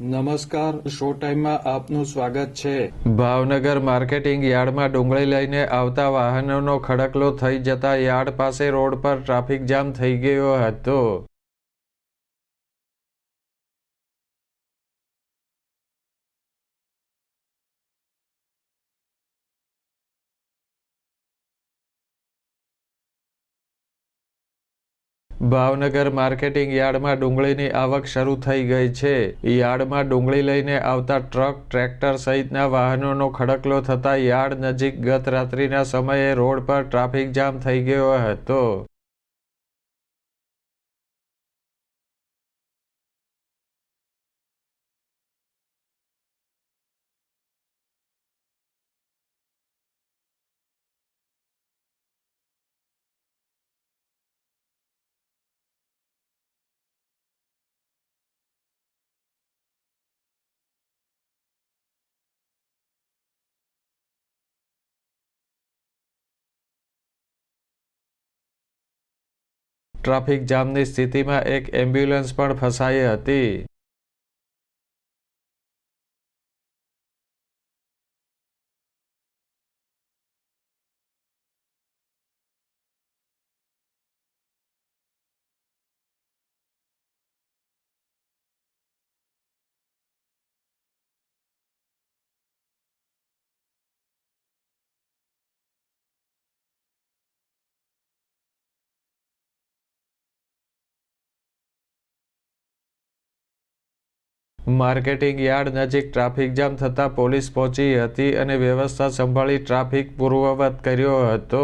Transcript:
નમસ્કાર, શો ટાઈમમાં આપનું સ્વાગત છે। ભાવનગર માર્કેટિંગ યાર્ડમાં ડુંગળી લઈને આવતા વાહનોનો ખડકલો થઈ જતા યાર્ડ પાસે રોડ પર ટ્રાફિક જામ થઈ ગયો હતો। ભાવનગર માર્કેટિંગ યાર્ડમાં ડુંગળીની આવક શરૂ થઈ ગઈ છે। યાર્ડમાં ડુંગળી લઈને આવતા ટ્રક, ટ્રેક્ટર સહિતના વાહનોનો ખડકલો થતા યાર્ડ નજીક ગત રાત્રિના સમયે રોડ પર ટ્રાફિક જામ થઈ ગયો હતો। ટ્રાફિક જામની સ્થિતિમાં એક એમ્બ્યુલન્સ પણ ફસાઈ હતી। માર્કેટિંગ યાર્ડ નજીક ટ્રાફિક જામ થતાં પોલીસ પહોંચી હતી અને વ્યવસ્થા સંભાળી ટ્રાફિક પૂર્વવત કર્યો હતો।